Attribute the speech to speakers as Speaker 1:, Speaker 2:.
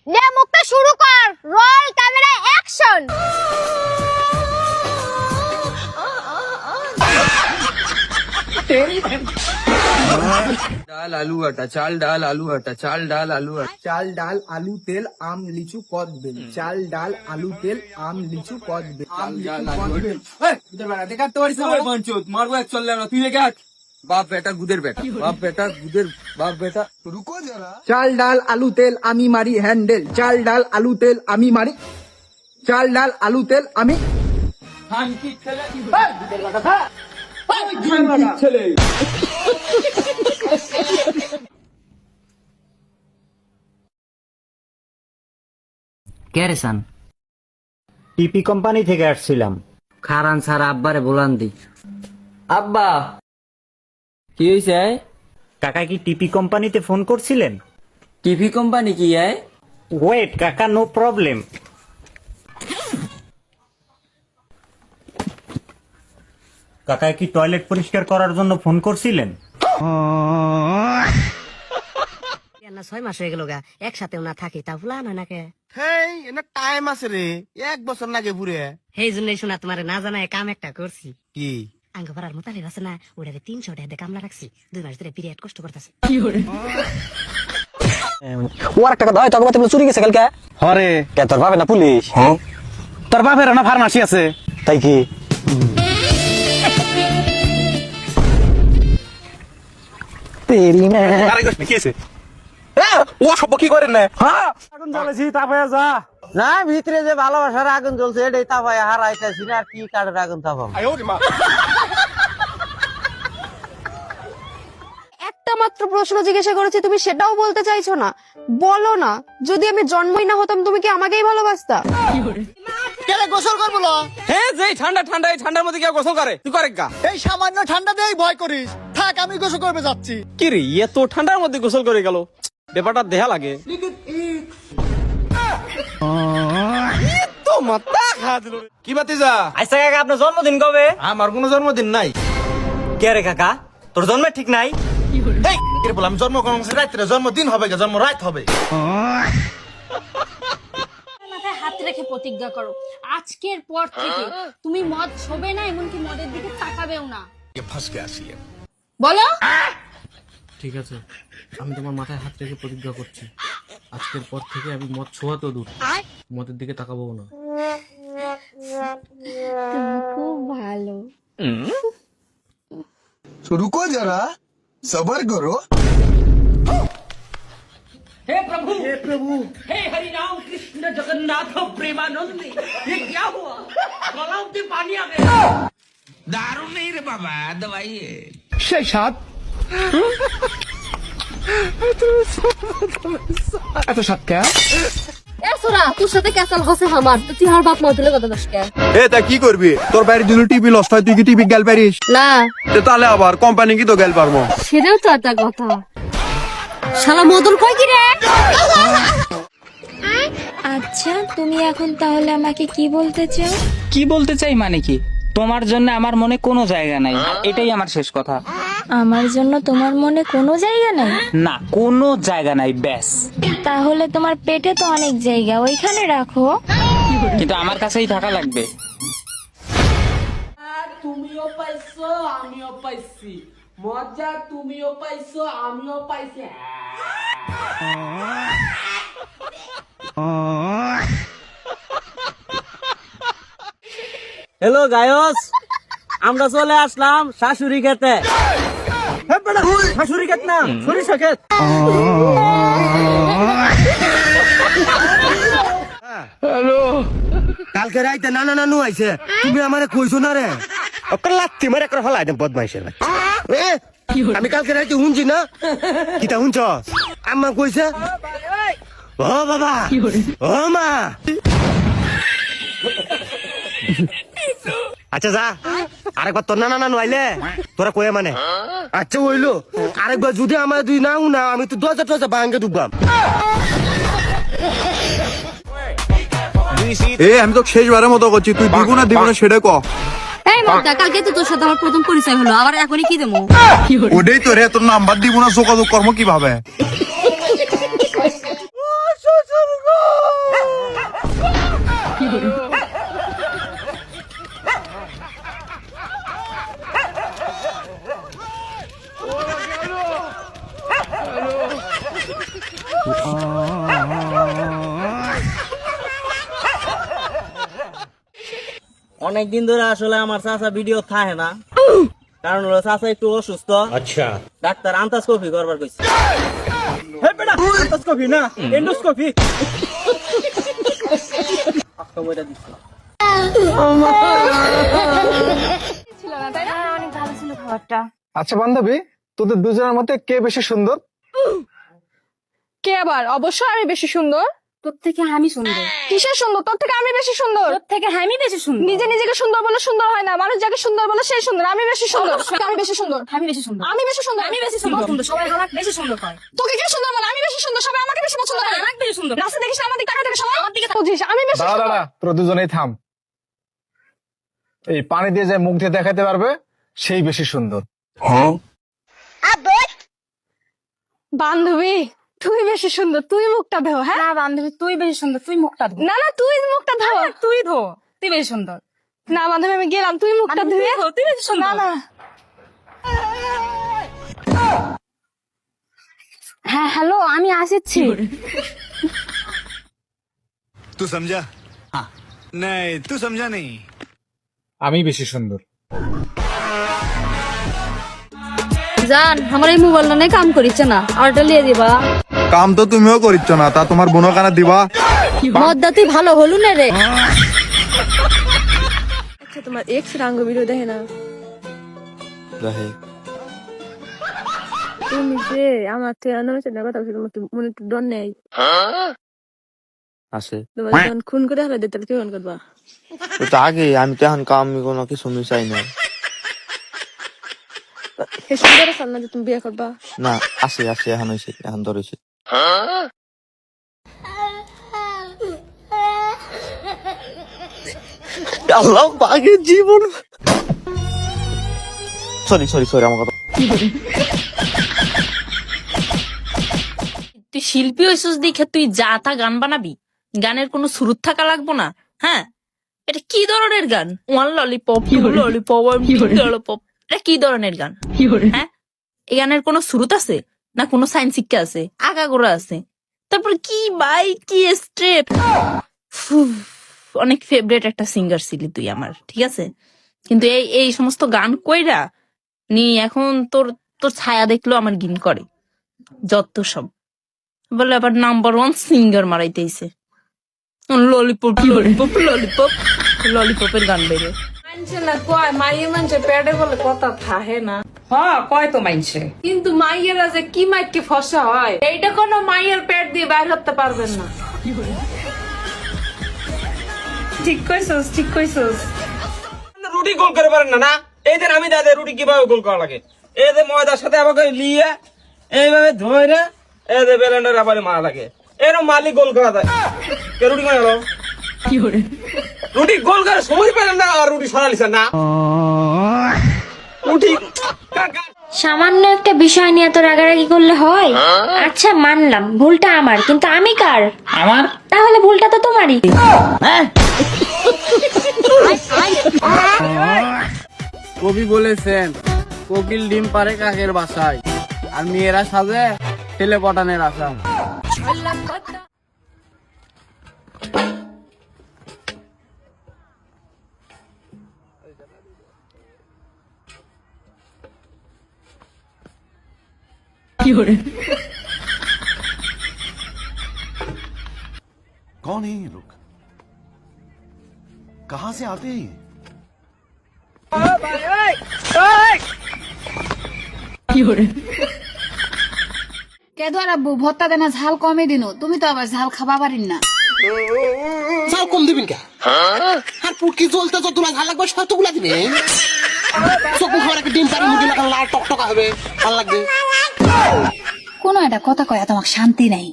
Speaker 1: নে মুখটা শুরু কর, রোল ক্যামেরা অ্যাকশন।
Speaker 2: ডাল আলু আটা, চাল ডাল আলু আটা, চাল ডাল আলু আটা।
Speaker 3: চাল ডাল আলু তেল আম লিচু কদবেল, চাল ডাল আলু তেল আম লিচু কদবেল, আম লিচু কদবেল।
Speaker 2: দেখাতে পারিস না পঞ্চত, মারবো এক চললে না, তুই লেগে আছ। বাপ বেটা গুদের বেটা, বাপ বেটা গুদের বাপ বেটা।
Speaker 3: চাল ডাল আলু তেল আমি মারি হ্যান্ডেল, চাল ডাল আলু তেল আমি মারি, চাল ডাল আলু তেল আমি।
Speaker 2: খানকি ছেলে, খানকি ছেলে।
Speaker 4: কে রে সান?
Speaker 5: টিপি কোম্পানি থেকে আসছিলাম।
Speaker 4: খারান স্যার আব্বারে বলান দি। আব্বা কি হয়েছে?
Speaker 5: কাকা কি টিপি কোম্পানিতে ফোন করছিলেন?
Speaker 4: টিভি কোম্পানি কি আয়?
Speaker 5: ওয়েট কাকা, নো প্রবলেম। কাকা কি টয়লেট পরিষ্কার করার জন্য ফোন করছিলেন?
Speaker 6: না 6 মাস হয়ে গেল গা, একসাথেও না থাকি, তা ভুলা না নাকে।
Speaker 3: হেই এনা টাইম আছে রে, 1 বছর নাগে পুরে।
Speaker 6: সেই জন্যই শোনা তোমার না জানায় কাম একটা করছি।
Speaker 3: কি
Speaker 6: আঙ্গ পাড়ার মোতালিব আছে না, ওটারে 300 টাকা দিয়ে কামলা রাখছি, 2 মাস ধরে পিরিয়ড কষ্ট করতেছে।
Speaker 7: ও আর টাকা দাও, টাকা পাতি চুরি গেছে কালকে।
Speaker 8: হরে
Speaker 7: কে তোর পাবে না পুলিশ?
Speaker 8: তোর বাপের না ফার্মাসি আছে,
Speaker 7: তাই কি তেরি মে
Speaker 8: কি আছে? ও সব কি করেন না? হ্যাঁ
Speaker 5: আগুন জ্বালাছি, তাপায়া যা।
Speaker 7: না, ভিতরে যে ভালোবাসার আগুন জ্বলছে এটাই তাপাই হারাইতেছি না, আর কি কাঠের আগুন তাপাম।
Speaker 1: একটা মাত্র প্রশ্ন জিজ্ঞাসা করেছি, তুমি সেটাও বলতে চাইছো না। বলো না, যদি আমি জন্মই না হতাম তুমি কি আমাকেই ভালোবাসতা?
Speaker 3: কেন গোসল করবো না?
Speaker 2: হ্যাঁ যে ঠান্ডা ঠান্ডা, এই ঠান্ডার মধ্যে কেউ গোসল করে? তুই করে গা?
Speaker 3: এই সামান্য ঠান্ডা দিয়েই ভয় করিস, থাক আমি গোসল করবে যাচ্ছি।
Speaker 8: কি রে এত ঠান্ডার মধ্যে গোসল করে গেল, ব্যাপারটা দেহা লাগে। তো মাথা খা দিল। কি বাতি যা?
Speaker 5: আচ্ছা কাকা, আপনার জন্মদিন কবে?
Speaker 8: আমার কোনো জন্মদিন নাই।
Speaker 5: কে রে কাকা, তোর জন্মের ঠিক নাই?
Speaker 8: এই কি বললাম, জন্ম কোন রাত্রে জন্মদিন হবে, জন্ম রাত হবে।
Speaker 1: মাথায় হাত রেখে প্রতিজ্ঞা করো, আজকের পর থেকে তুমি মদ ছোবে না, এমনকি মদের দিকে তাকাবেও না। বলো।
Speaker 9: ঠিক আছে, আমি তোমার মাথায় হাত রেখে প্রতিজ্ঞা করছি, আজকের পর থেকে আমি মদ ছোঁয়া তো দূর, মদের দিকে তাকাবো না।
Speaker 1: তুমি খুব ভালো।
Speaker 3: রুকো যারা, সবার করো।
Speaker 2: সেই সাত এত সাত কে?
Speaker 1: এ সোনা, তোর সাথে ক্যাসাল হসে আমার, তুই আর বাপ মা তুলে কথা দশ কে?
Speaker 8: এ তা কি করবি, তোর বাইরে যদি টিভি লস্ট হয় তুই কি টিভি গেল পারিস?
Speaker 1: না,
Speaker 8: তাহলে আবার কোম্পানি কি তো গেল পারবো?
Speaker 1: সেটাও তো একটা কথা। শালা মদন কই কি রে?
Speaker 10: আচ্ছা, তুমি এখন তাহলে আমাকে কি বলতে চাও?
Speaker 4: কি বলতে চাই মানে কি? তোমার জন্য আমার মনে কোনো জায়গা নাই, এটাই আমার শেষ কথা।
Speaker 10: আমার জন্য তোমার মনে কোনো জায়গা নেই?
Speaker 4: না, কোনো জায়গা নাই, ব্যাস।
Speaker 10: তাহলে তোমার পেটে তো অনেক জায়গা, ওইখানে রাখো।
Speaker 4: কিন্তু আমার কাছেই থাকা লাগবে।
Speaker 6: তুমিও পাইছো আমিও পাইছি, মজা তুমিও পাইছো আমিও পাইছি।
Speaker 7: হ্যালো গায়স, আমরা চলে আসলাম শাশুড়ি খেতে। শাশুড়ি খেত না, সরিষা খেত। কালকে রাইতে নানা নানু আইছে, তুমি আমারে কইছো না রে? ওকে লাত্তি মারে করে ফেলাই দেব বদমাইশের বাচ্চা। আমি কালকে রাইতে শুনছি না, কিটা শুনছ? আম্মা কইছে, ও বাবা ও মা। আচ্ছা যা, আরেকবার তোর নানা নানু আইলে তোরা কয়ে মানে। আচ্ছা হইলো, আরেকবার যদি আমার দুই নাও না, আমি তো 1000 ভাঙ্গে ডুববাম।
Speaker 8: আমি তো শেষবারের মতো করছি, তুই দিব না দিব না সেটা ক।
Speaker 1: এই মদা, কালকে তো তোর সাথে আমার প্রথম পরিচয় হলো, আবার এখনই কি দেবো?
Speaker 8: ওটাই তো রে, তোর নাম্বার দিব না, যোগাযোগ কর্ম কিভাবে?
Speaker 4: অনেকদিন ধরে আসলে আমার চাচা ভিডিও থাকে না, কারণ হলো চাচা একটু অসুস্থ।
Speaker 5: আচ্ছা,
Speaker 4: ডাক্তার আন্তাজকপি করবার কইছে।
Speaker 7: হে বেটা এন্ডোস্কোপি না এন্ডোস্কোপি।
Speaker 4: খবরটা দিচ্ছি।
Speaker 10: অনেক ভালো ছিল খাবারটা।
Speaker 3: আচ্ছা বান্ধবী, তোদের দুজনের মধ্যে কে বেশি সুন্দর?
Speaker 1: কে আবার? অবশ্যই আমি বেশি সুন্দর।
Speaker 10: তোর থেকে আমি সুন্দর।
Speaker 1: কিসের সুন্দর? তোর থেকে আমি বেশি সুন্দর।
Speaker 10: তোর থেকে আমি বেশি সুন্দর।
Speaker 1: নিজে নিজেকে সুন্দর বলে সুন্দর হয় না, মানুষ যাকে সুন্দর বলে সেই সুন্দর। আমি বেশি সুন্দর। আমি বেশি সুন্দর।
Speaker 10: আমি বেশি সুন্দর।
Speaker 1: আমি বেশি সুন্দর।
Speaker 10: আমি বেশি সুন্দর। সবাই আমাকে বেশি সুন্দর করে।
Speaker 1: তোকে কে সুন্দর বলে? আমি বেশি সুন্দর। সবাই আমাকে বেশি পছন্দ করে।
Speaker 10: আমাকে বেশি সুন্দর।
Speaker 1: রাস্তা দেখিস না, আমার দিকে তাকায় থাকে সবাই। আমার দিকে বুঝিস আমি বেশি
Speaker 3: দাঁড়া
Speaker 1: সুন্দর।
Speaker 3: দাঁড়া, তোরা দুজনেই থাম। এই পানি দিয়ে যে মুখ দিয়ে দেখাতে পারবে সেই বেশি সুন্দর।
Speaker 1: বান্ধবী তুই বেশি সুন্দর, তুই মুখটা ধো। হ্যাঁ
Speaker 10: না বান্ধবী তুই বেশি সুন্দর, তুই মুখটা ধো।
Speaker 1: না না, তুই মুখটা ধো।
Speaker 10: তুই ধো, তুই বেশি সুন্দর।
Speaker 1: না বান্ধবী আমি গেলাম, তুই মুখটা ধুয়ে।
Speaker 10: তুই বেশি সুন্দর।
Speaker 1: না না,
Speaker 10: হ্যাঁ হ্যালো, আমি আসিচ্ছি।
Speaker 8: तू समझा? हाँ नहीं तू समझा नहीं।
Speaker 3: আমি বেশি সুন্দর।
Speaker 10: জান আমার এই মোবাইলটা নিয়ে কাম করিচ্ছে না, অর্ডার লিয়ে দিবা।
Speaker 3: কাম তো তুমিও করিচ্ছ না, তা তোমার বোনো কানা দিবা।
Speaker 10: মদ্দা তুই ভালো হলু না রে।
Speaker 1: আচ্ছা তোমার এক্স রাঙ্গ ভিডিও দেখে না? তুমি যে আমার কথা বলছো, তোমার মনে একটু ডর নেই?
Speaker 4: আছে
Speaker 1: তোমার যখন খুন করে হারা দিতে কেমন করবা?
Speaker 4: তো আগে আমি তো এখন কাম কোনো কিছু চাই না।
Speaker 1: সুন্দর সাল না যে তুমি বিয়ে করবা?
Speaker 4: না আছে আছে, এখন হয়েছে, এখন ধরেছে। আল্লাহ বাগে জীবন। সরি সরি সরি, আমার কথা।
Speaker 10: তুই শিল্পী হইছিস দেখে তুই যা তা গান বানাবি? গানের কোনো সুরত থাকা লাগবো না? হ্যাঁ, এটা কি ধরনের গান? One lollipop, two lollipop, lollipop, এটা কি ধরনের গান? হ্যাঁ, এই গানের কোনো সুরত আছে না? কোনো সাইন্স শিক্ষা আছে? আগাগোড়া আছে? তারপর কি বাই, কি স্ট্রেপ। অনেক ফেভারিট একটা সিঙ্গার ছিলি তুই আমার, ঠিক আছে, কিন্তু এই এই সমস্ত গান কইরা নি এখন তোর তোর ছায়া দেখলেও আমার গিন করে। যত সব বলে আবার নাম্বার 1 সিঙ্গার মারাইতেছে। ললিপপ ললিপপ ললিপপ, ললিপপের গান বেরো।
Speaker 6: মানছে না কয় মাইয়ে মানছে পেটে বলে কথা থাহে না। হ্যাঁ কয় তো মানছে, কিন্তু মাইয়েরা যে কি মাইকে ফসা হয় এইটা কোনো মাইয়ের পেট দিয়ে বাইর হতে পারবেন না। ঠিক কইছস, ঠিক কইছস।
Speaker 2: রুটি গোল করে পারেন না না? এই যে আমি দাদা রুটি কিভাবে গোল করা লাগে, এই যে ময়দার সাথে আমাকে লিয়ে এইভাবে ধরে এই যে বেলেন্ডার আবারে মারা লাগে, এরকম মালিক গোল করা যায়। কে রুটি করে গেল? রুটি গোল করে সময় পেলেন না, আর রুটি সরালিছেন না। রুটি
Speaker 10: সামান্য একটা বিষয় নিয়ে তো রাগারাগি করলে হয়? আচ্ছা মানলাম ভুলটা আমার, কিন্তু আমি কার? আমার। তাহলে ভুলটা তো তোমারই।
Speaker 2: কবি বলেছেন কোকিল ডিম পারে কাকের বাসায়, আর মেয়েরা সাজে ছেলে পটানের আশা।
Speaker 8: कौन है ये लोग? कहाँ से आते हैं?
Speaker 1: কে ধর আব্বু ভত্তা দেনা ঝাল কমে দিন, তুমি তো আবার ঝাল খাবা পারিন না।
Speaker 7: চাল কম দিবেন কে? আর পুটকি জ্বলতে যতগুলা ঝাল লাগবে ততগুলা দিবেন। চকু খাওয়ার একটা ডিম পারি মুরগি লাগান লাল টকটকা হবে, ভাল লাগবে।
Speaker 1: কোনো একটা কথা কয়া তোমাকে শান্তি নাই।